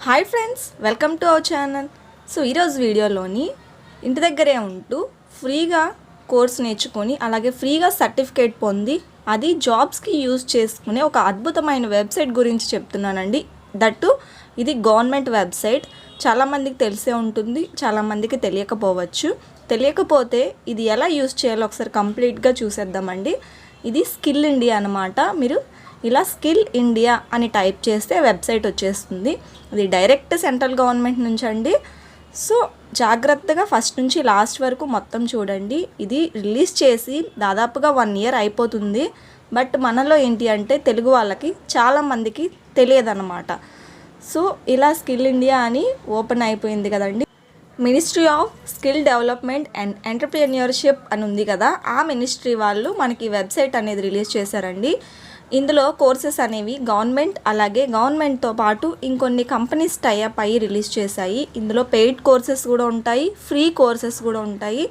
Hi friends, welcome to our channel. So ఈరోజు వీడియోలోని ఇంటి దగ్గరే ఉంటూ ఫ్రీగా కోర్స్ నేర్చుకొని అలాగే ఫ్రీగా సర్టిఫికేట్ పొంది అది జాబ్స్కి యూజ్ చేసుకునే ఒక అద్భుతమైన వెబ్సైట్ గురించి చెప్తున్నానండి. దట్టు ఇది గవర్నమెంట్ వెబ్సైట్. చాలామందికి తెలిసే ఉంటుంది, చాలామందికి తెలియకపోతే ఇది ఎలా యూజ్ చేయాలో ఒకసారి కంప్లీట్గా చూసేద్దామండి. ఇది స్కిల్ ఇండియా అన్నమాట. మీరు ఇలా స్కిల్ ఇండియా అని టైప్ చేస్తే వెబ్సైట్ వచ్చేస్తుంది. ఇది డైరెక్ట్ సెంట్రల్ గవర్నమెంట్ నుంచి అండి. సో జాగ్రత్తగా ఫస్ట్ నుంచి లాస్ట్ వరకు మొత్తం చూడండి. ఇది రిలీజ్ చేసి దాదాపుగా 1 year అయిపోతుంది. బట్ మనలో ఏంటి అంటే తెలుగు వాళ్ళకి చాలామందికి తెలియదన్నమాట. సో ఇలా స్కిల్ ఇండియా అని ఓపెన్ అయిపోయింది కదండి. Ministry of skill development and entrepreneurship అని ఉంది కదా, ఆ మినిస్ట్రీ వాళ్ళు మనకి వెబ్సైట్ అనేది రిలీజ్ చేశారండి. ఇందులో కోర్సెస్ అనేవి గవర్నమెంట్ అలాగే గవర్నమెంట్తో పాటు ఇంకొన్ని కంపెనీస్ టైఅప్ అయ్యి రిలీజ్ చేశాయి. ఇందులో పెయిడ్ కోర్సెస్ కూడా ఉంటాయి, ఫ్రీ కోర్సెస్ కూడా ఉంటాయి.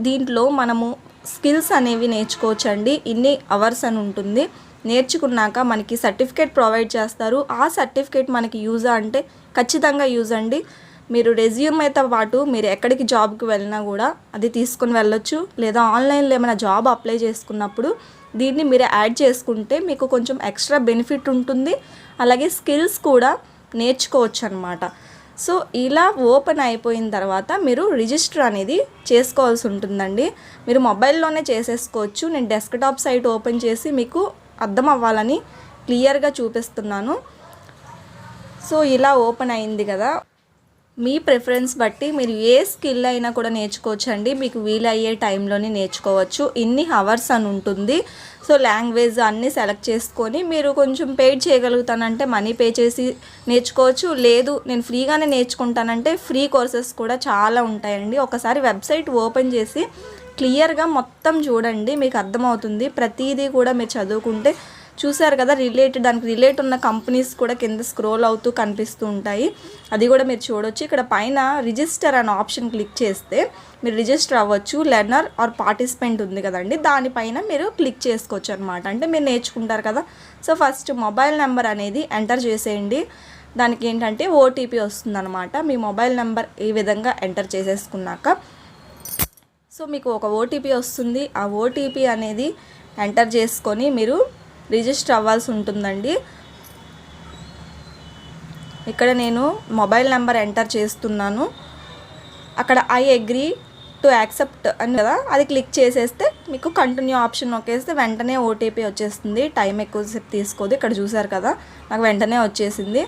దీంట్లో మనము స్కిల్స్ అనేవి నేర్చుకోవచ్చండి. ఇన్ని అవర్స్ అని ఉంటుంది. నేర్చుకున్నాక మనకి సర్టిఫికేట్ ప్రొవైడ్ చేస్తారు. ఆ సర్టిఫికేట్ మనకి యూజా అంటే ఖచ్చితంగా యూజ్ అండి. మీరు రెజ్యూమ్తో పాటు మీరు ఎక్కడికి జాబ్కి వెళ్ళినా కూడా అది తీసుకొని వెళ్ళొచ్చు. లేదా ఆన్లైన్లో ఏమైనా జాబ్ అప్లై చేసుకున్నప్పుడు దీన్ని మీరు యాడ్ చేసుకుంటే మీకు కొంచెం ఎక్స్ట్రా బెనిఫిట్ ఉంటుంది. అలాగే స్కిల్స్ కూడా నేర్చుకోవచ్చు అనమాట. సో ఇలా ఓపెన్ అయిపోయిన తర్వాత మీరు రిజిస్టర్ అనేది చేసుకోవాల్సి ఉంటుందండి. మీరు మొబైల్లోనే చేసేసుకోవచ్చు. నేను డెస్క్టాప్ సైట్ ఓపెన్ చేసి మీకు అర్థం అవ్వాలని క్లియర్గా చూపిస్తున్నాను. సో ఇలా ఓపెన్ అయింది కదా, మీ ప్రిఫరెన్స్ బట్టి మీరు ఏ స్కిల్ అయినా కూడా నేర్చుకోవచ్చు అండి. మీకు వీలయ్యే టైంలోనే నేర్చుకోవచ్చు. ఇన్ని అవర్స్ అని ఉంటుంది. సో లాంగ్వేజ్ అన్నీ సెలెక్ట్ చేసుకొని మీరు కొంచెం పెయిడ్ చేయగలుగుతానంటే మనీ పే చేసి నేర్చుకోవచ్చు. లేదు నేను ఫ్రీగానే నేర్చుకుంటానంటే ఫ్రీ కోర్సెస్ కూడా చాలా ఉంటాయండి. ఒకసారి వెబ్సైట్ ఓపెన్ చేసి క్లియర్గా మొత్తం చూడండి, మీకు అర్థమవుతుంది. ప్రతిదీ కూడా మీరు చదువుకుంటే చూసారు కదా, దానికి రిలేట్ ఉన్న కంపెనీస్ కూడా కింద స్క్రోల్ అవుతూ కనిపిస్తూ ఉంటాయి. అది కూడా మీరు చూడొచ్చు. ఇక్కడ పైన రిజిస్టర్ అనే ఆప్షన్ క్లిక్ చేస్తే మీరు రిజిస్టర్ అవ్వచ్చు. లెర్నర్ ఆర్ పార్టిసిపెంట్ ఉంది కదండి, దానిపైన మీరు క్లిక్ చేసుకోవచ్చు అనమాట. అంటే మీరు నేర్చుకుంటారు కదా. సో ఫస్ట్ మొబైల్ నెంబర్ అనేది ఎంటర్ చేసేయండి. దానికి ఏంటంటే ఓటీపీ వస్తుందన్నమాట. మీ మొబైల్ నెంబర్ ఈ విధంగా ఎంటర్ చేసేసుకున్నాక సో మీకు ఒక ఓటీపీ వస్తుంది. ఆ ఓటీపీ అనేది ఎంటర్ చేసుకొని మీరు రిజిస్టర్ అవ్వాల్సి ఉంటుందండి. ఇక్కడ నేను మొబైల్ నెంబర్ ఎంటర్ చేస్తున్నాను. అక్కడ ఐ అగ్రీ టు యాక్సెప్ట్ అని కదా, అది క్లిక్ చేసేస్తే మీకు కంటిన్యూ ఆప్షన్ నొక్కేస్తే వెంటనే ఓటీపీ వచ్చేస్తుంది. టైం ఎక్కువసేపు తీసుకోదు. ఇక్కడ చూసారు కదా, నాకు వెంటనే వచ్చేసింది.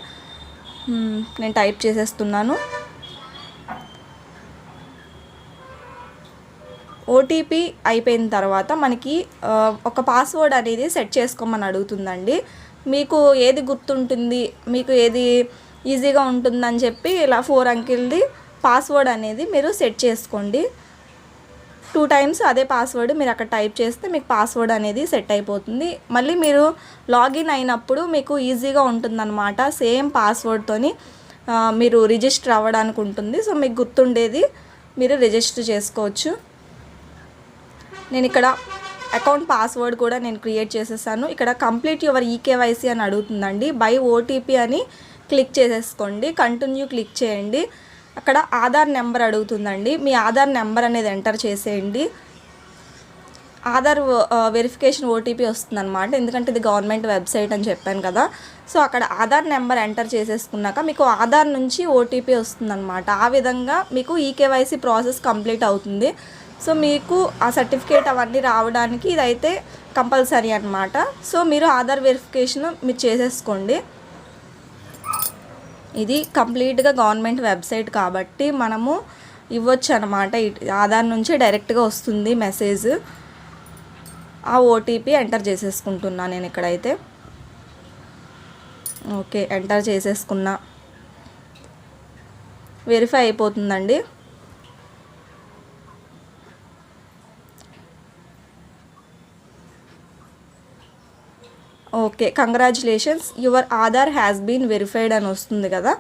నేను టైప్ చేసేస్తున్నాను. ఓటీపీ అయిపోయిన తర్వాత మనకి ఒక పాస్వర్డ్ అనేది సెట్ చేసుకోమని అడుగుతుందండి. మీకు ఏది గుర్తుంటుంది, మీకు ఏది ఈజీగా ఉంటుందని చెప్పి ఇలా 4 అంకెలది పాస్వర్డ్ అనేది మీరు సెట్ చేసుకోండి. 2 times అదే పాస్వర్డ్ మీరు అక్కడ టైప్ చేస్తే మీకు పాస్వర్డ్ అనేది సెట్ అయిపోతుంది. మళ్ళీ మీరు లాగిన్ అయినప్పుడు మీకు ఈజీగా ఉంటుందన్నమాట. సేమ్ పాస్వర్డ్తోని మీరు రిజిస్టర్ అవ్వడానికి ఉంటుంది. సో మీకు గుర్తుండేది మీరు రిజిస్టర్ చేసుకోవచ్చు. నేను ఇక్కడ అకౌంట్ పాస్వర్డ్ కూడా నేను క్రియేట్ చేసేసాను. ఇక్కడ కంప్లీట్ యువర్ ఈకేవైసీ అని అడుగుతుందండి. బై ఓటీపీ అని క్లిక్ చేసేసుకోండి. కంటిన్యూ క్లిక్ చేయండి. అక్కడ ఆధార్ నెంబర్ అడుగుతుందండి. మీ ఆధార్ నెంబర్ అనేది ఎంటర్ చేసేయండి. ఆధార్ వెరిఫికేషన్ ఓటీపీ వస్తుందన్నమాట. ఎందుకంటే ఇది గవర్నమెంట్ వెబ్సైట్ అని చెప్పాను కదా. సో అక్కడ ఆధార్ నెంబర్ ఎంటర్ చేసేసుకున్నాక మీకు ఆధార్ నుంచి ఓటీపీ వస్తుందన్నమాట. ఆ విధంగా మీకు ఈకేవైసీ ప్రాసెస్ కంప్లీట్ అవుతుంది. సో మీకు ఆ సర్టిఫికేట్ అవన్నీ రావడానికి ఇదైతే కంపల్సరీ అనమాట. సో మీరు ఆధార్ వెరిఫికేషన్ మీరు చేసేసుకోండి. ఇది కంప్లీట్గా గవర్నమెంట్ వెబ్సైట్ కాబట్టి మనము ఇవ్వచ్చు అనమాట. ఆధార్ నుంచి డైరెక్ట్గా వస్తుంది మెసేజ్. ఆ ఓటీపీ ఎంటర్ చేసేసుకుంటున్నాను నేను ఇక్కడైతే. ఓకే, ఎంటర్ చేసేసుకున్నా. వెరిఫై అయిపోతుందండి. Okay, congratulations, your Aadhaar has been verified అని వస్తుంది కదా.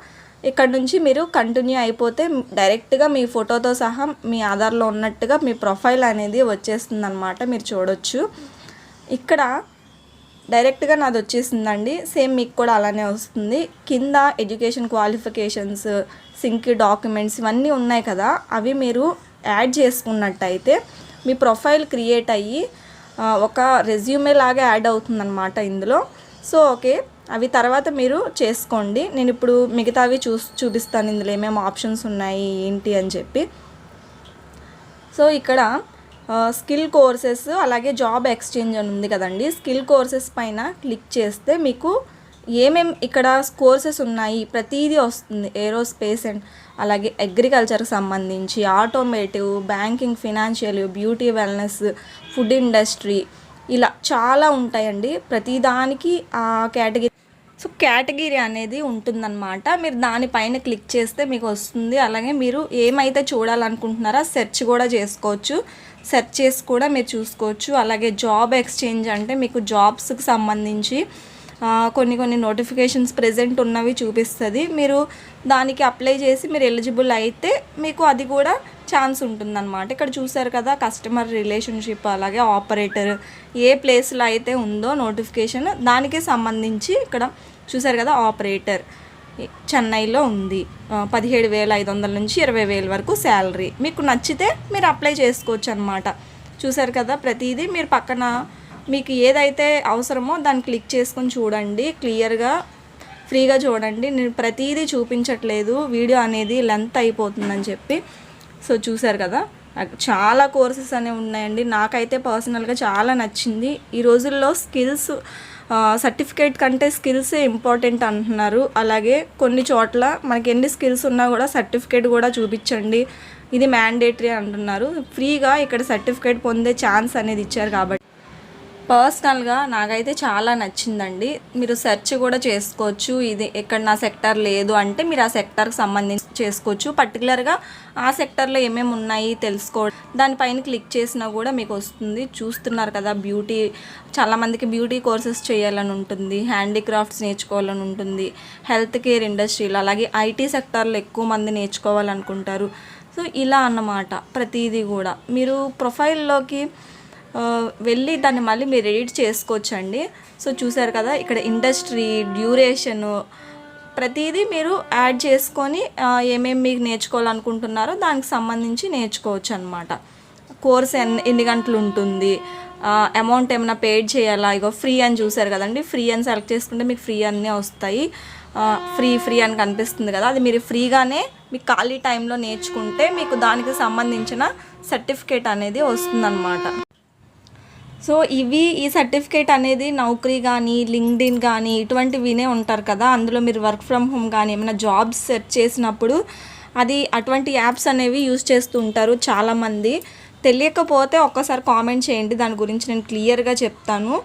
ఇక్కడ నుంచి మీరు కంటిన్యూ అయిపోతే డైరెక్ట్గా మీ ఫోటోతో సహా మీ ఆధార్లో ఉన్నట్టుగా మీ ప్రొఫైల్ అనేది వచ్చేస్తుంది అనమాట. మీరు చూడొచ్చు. ఇక్కడ డైరెక్ట్గా నాది వచ్చేసిందండి. సేమ్ మీకు కూడా అలానే వస్తుంది. కింద ఎడ్యుకేషన్ క్వాలిఫికేషన్స్, సింక్ డాక్యుమెంట్స్ ఇవన్నీ ఉన్నాయి కదా, అవి మీరు యాడ్ చేసుకున్నట్టయితే మీ ప్రొఫైల్ క్రియేట్ అయ్యి ఒక రెజ్యూమే లాగా యాడ్ అవుతుందన్నమాట ఇందులో. సో ఓకే, అవి తర్వాత మీరు చేసుకోండి. నేను ఇప్పుడు మిగతావి చూపిస్తాను ఇందులో ఏమేమి ఆప్షన్స్ ఉన్నాయి ఏంటి అని చెప్పి. సో ఇక్కడ స్కిల్ కోర్సెస్ అలాగే జాబ్ ఎక్స్చేంజ్ అని ఉంది కదండి. స్కిల్ కోర్సెస్ పైన క్లిక్ చేస్తే మీకు ఏమేమి ఇక్కడ కోర్సెస్ ఉన్నాయి ప్రతిదీ వస్తుంది. ఏరోస్పేస్ అండ్ అలాగే అగ్రికల్చర్కి సంబంధించి, automotive, banking, financial, beauty, wellness, food industry, ఇలా చాలా ఉంటాయండి. ప్రతిదానికి ఆ కేటగిరీ, సో కేటగిరీ అనేది ఉంటుందన్నమాట. మీరు దానిపైన క్లిక్ చేస్తే మీకు వస్తుంది. అలాగే మీరు ఏమైతే చూడాలనుకుంటున్నారో సెర్చ్ కూడా చేసుకోవచ్చు. సెర్చ్ చేసి కూడా మీరు చూసుకోవచ్చు. అలాగే జాబ్ ఎక్స్చేంజ్ అంటే మీకు జాబ్స్కి సంబంధించి కొన్ని నోటిఫికేషన్స్ ప్రెజెంట్ ఉన్నవి చూపిస్తుంది. మీరు దానికి అప్లై చేసి మీరు ఎలిజిబుల్ అయితే మీకు అది కూడా ఛాన్స్ ఉంటుందన్నమాట. ఇక్కడ చూసారు కదా, కస్టమర్ రిలేషన్షిప్ అలాగే ఆపరేటర్ ఏ ప్లేస్లో అయితే ఉందో నోటిఫికేషన్ దానికి సంబంధించి ఇక్కడ చూసారు కదా, ఆపరేటర్ చెన్నైలో ఉంది. 17,500 నుంచి 20,000 వరకు శాలరీ. మీకు నచ్చితే మీరు అప్లై చేసుకోవచ్చు అనమాట. చూసారు కదా, ప్రతిదీ మీరు పక్కన మీకు ఏదైతే అవసరమో దాన్ని క్లిక్ చేసుకొని చూడండి. క్లియర్గా ఫ్రీగా చూడండి. నేను ప్రతిదీ చూపించట్లేదు, వీడియో అనేది లెంత్ అయిపోతుందని చెప్పి. సో చూసారు కదా, చాలా కోర్సెస్ అనేవి ఉన్నాయండి. నాకైతే పర్సనల్గా చాలా నచ్చింది. ఈ రోజుల్లో స్కిల్స్ సర్టిఫికేట్ కంటే స్కిల్సే ఇంపార్టెంట్ అంటున్నారు. అలాగే కొన్ని చోట్ల మనకి ఎన్ని స్కిల్స్ ఉన్నా కూడా సర్టిఫికేట్ కూడా చూపించండి, ఇది మ్యాండేటరీ అంటున్నారు. ఫ్రీగా ఇక్కడ సర్టిఫికేట్ పొందే ఛాన్స్ అనేది ఇచ్చారు. కాబట్టి పర్సనల్గా నాకైతే చాలా నచ్చిందండి. మీరు సెర్చ్ కూడా చేసుకోవచ్చు. ఇది ఎక్కడ నా సెక్టర్ లేదు అంటే మీరు ఆ సెక్టర్కి సంబంధించి చేసుకోవచ్చు. పర్టికులర్గా ఆ సెక్టర్లో ఏమేమి ఉన్నాయి తెలుసుకోవడం, దానిపైన క్లిక్ చేసినా కూడా మీకు వస్తుంది. చూస్తున్నారు కదా, బ్యూటీ, చాలామందికి బ్యూటీ కోర్సెస్ చేయాలని ఉంటుంది, హ్యాండీక్రాఫ్ట్స్ నేర్చుకోవాలని ఉంటుంది, హెల్త్ కేర్ ఇండస్ట్రీలో అలాగే ఐటీ సెక్టార్లో ఎక్కువ మంది నేర్చుకోవాలనుకుంటారు. సో ఇలా అన్నమాట. ప్రతిదీ కూడా మీరు ప్రొఫైల్లోకి వెళ్ళి దాన్ని మళ్ళీ మీరు ఎడిట్ చేసుకోవచ్చండి. సో చూసారు కదా, ఇక్కడ ఇండస్ట్రీ, డ్యూరేషను ప్రతిదీ మీరు యాడ్ చేసుకొని ఏమేమి మీకు నేర్చుకోవాలనుకుంటున్నారో దానికి సంబంధించి నేర్చుకోవచ్చు అనమాట. కోర్స్ ఎన్ని గంటలు ఉంటుంది, అమౌంట్ ఏమైనా పేడ్ చేయాలా, ఇగో ఫ్రీ అని చూసారు కదండి. ఫ్రీ అని సెలెక్ట్ చేసుకుంటే మీకు ఫ్రీ అన్నీ వస్తాయి. ఫ్రీ అని కనిపిస్తుంది కదా, అది మీరు ఫ్రీగానే మీకు ఖాళీ టైంలో నేర్చుకుంటే మీకు దానికి సంబంధించిన సర్టిఫికేట్ అనేది వస్తుందన్నమాట. సో ఈ సర్టిఫికేట్ అనేది నౌకరీ కానీ, లింక్డ్ఇన్ కానీ ఇటువంటివినే ఉంటారు కదా, అందులో మీరు వర్క్ ఫ్రమ్ హోమ్ కానీ ఏమైనా జాబ్స్ సెర్చ్ చేసినప్పుడు అది అటువంటి యాప్స్ అనేవి యూజ్ చేస్తూ ఉంటారు చాలామంది. తెలియకపోతే ఒక్కసారి కామెంట్ చేయండి, దాని గురించి నేను క్లియర్గా చెప్తాను.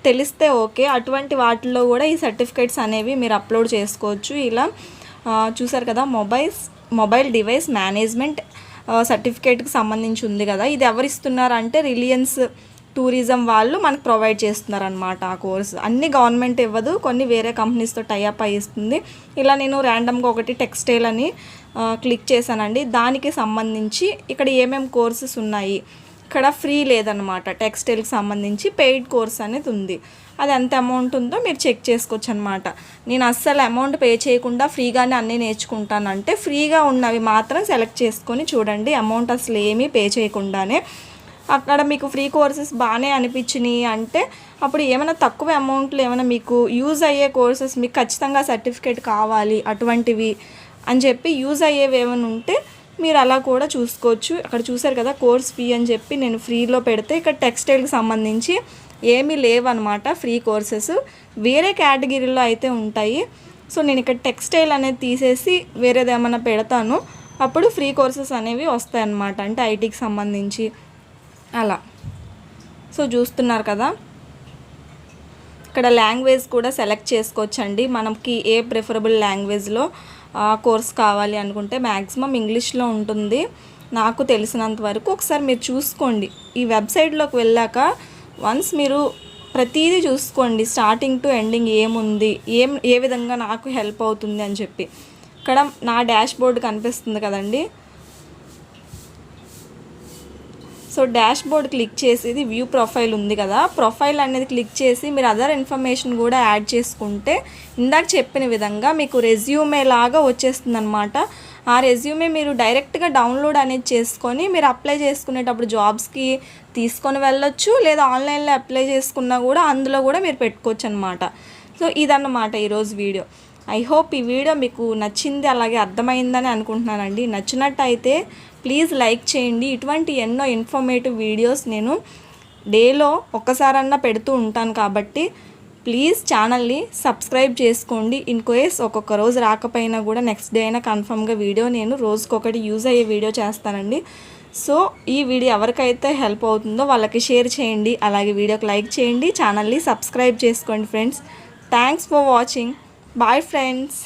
తెలిస్తే ఓకే. అటువంటి వాటిల్లో కూడా ఈ సర్టిఫికేట్స్ అనేవి మీరు అప్లోడ్ చేసుకోవచ్చు. ఇలా చూసారు కదా, మొబైల్ డివైస్ మేనేజ్మెంట్ సర్టిఫికేట్కి సంబంధించి ఉంది కదా. ఇది ఎవరు ఇస్తున్నారంటే రిలయన్స్ టూరిజం వాళ్ళు మనకు ప్రొవైడ్ చేస్తున్నారనమాట. ఆ కోర్స్ అన్ని గవర్నమెంట్ ఇవ్వదు, కొన్ని వేరే కంపెనీస్తో టైఅప్ అయ్యిస్తుంది. ఇలా నేను ర్యాండమ్గా ఒకటి టెక్స్టైల్ అని క్లిక్ చేశానండి. దానికి సంబంధించి ఇక్కడ ఏమేమి కోర్సెస్ ఉన్నాయి, ఇక్కడ ఫ్రీ లేదనమాట. టెక్స్టైల్కి సంబంధించి పెయిడ్ కోర్స్ అనేది ఉంది. అది ఎంత అమౌంట్ ఉందో మీరు చెక్ చేసుకోవచ్చు అనమాట. నేను అస్సలు అమౌంట్ పే చేయకుండా ఫ్రీగానే అన్నీ నేర్చుకుంటానంటే ఫ్రీగా ఉన్నవి మాత్రం సెలెక్ట్ చేసుకొని చూడండి. అమౌంట్ అసలు ఏమీ పే చేయకుండానే అక్కడ మీకు ఫ్రీ కోర్సెస్ బాగానే అనిపించినాయి అంటే అప్పుడు ఏమైనా తక్కువ అమౌంట్లో ఏమైనా మీకు యూజ్ అయ్యే కోర్సెస్, మీకు ఖచ్చితంగా సర్టిఫికేట్ కావాలి అటువంటివి అని చెప్పి యూజ్ అయ్యేవి ఏమైనా ఉంటే మీరు అలా కూడా చూసుకోవచ్చు. అక్కడ చూసారు కదా, కోర్స్ ఫీ అని చెప్పి నేను ఫ్రీలో పెడితే ఇక్కడ టెక్స్టైల్కి సంబంధించి ఏమీ లేవన్నమాట ఫ్రీ కోర్సెస్. వేరే కేటగిరీలో అయితే ఉంటాయి. సో నేను ఇక్కడ టెక్స్టైల్ అనేది తీసేసి వేరేది ఏమైనా పెడతాను, అప్పుడు ఫ్రీ కోర్సెస్ అనేవి వస్తాయి అన్నమాట. అంటే ఐటీకి సంబంధించి అలా. సో చూస్తున్నారు కదా, ఇక్కడ లాంగ్వేజ్ కూడా సెలెక్ట్ చేసుకోవచ్చండి. మనకి ఏ ప్రిఫరబుల్ లాంగ్వేజ్లో కోర్స్ కావాలి అనుకుంటే మ్యాక్సిమం ఇంగ్లీష్లో ఉంటుంది నాకు తెలిసినంత వరకు. ఒకసారి మీరు చూసుకోండి. ఈ వెబ్సైట్లోకి వెళ్ళాక వన్స్ మీరు ప్రతిదీ చూసుకోండి, స్టార్టింగ్ టు ఎండింగ్ ఏముంది, ఏ విధంగా నాకు హెల్ప్ అవుతుంది అని చెప్పి. ఇక్కడ నా డాష్ బోర్డ్ కనిపిస్తుంది కదండి. So so dash board click చేసి ఇది వ్యూ ప్రొఫైల్ ఉంది కదా, ప్రొఫైల్ అనేది క్లిక్ చేసి మీరు అదర్ ఇన్ఫర్మేషన్ కూడా యాడ్ చేసుకుంటే ఇందాక చెప్పిన విధంగా మీకు రెజ్యూమే లాగా వచ్చేస్తుంది అనమాట. ఆ రెజ్యూమే మీరు డైరెక్ట్గా డౌన్లోడ్ అనేది చేసుకొని మీరు అప్లై చేసుకునేటప్పుడు జాబ్స్కి తీసుకొని వెళ్ళొచ్చు, లేదా ఆన్లైన్లో అప్లై చేసుకున్నా కూడా అందులో కూడా మీరు పెట్టుకోవచ్చు అనమాట. సో ఇదన్నమాట ఈరోజు వీడియో. ఐ హోప్ ఈ వీడియో మీకు నచ్చింది, అలాగే అర్థమైందని అనుకుంటున్నానండి. నచ్చినట్టయితే ప్లీజ్ లైక్ చేయండి. ఇటువంటి ఎన్నో ఇన్ఫర్మేటివ్ వీడియోస్ నేను డేలో ఒక్కసారన్నా పెడుతూ ఉంటాను కాబట్టి ప్లీజ్ ఛానల్ని సబ్స్క్రైబ్ చేసుకోండి. ఇన్ కేస్ ఒక్కొక్క రోజు రాకపోయినా కూడా నెక్స్ట్ డే అయినా కన్ఫర్మ్గా వీడియో నేను రోజుకొకటి యూజ్ అయ్యే వీడియో చేస్తానండి. సో ఈ వీడియో ఎవరికైతే హెల్ప్ అవుతుందో వాళ్ళకి షేర్ చేయండి, అలాగే వీడియోకి లైక్ చేయండి, ఛానల్ని సబ్స్క్రైబ్ చేసుకోండి friends. Thanks for watching. Bye friends.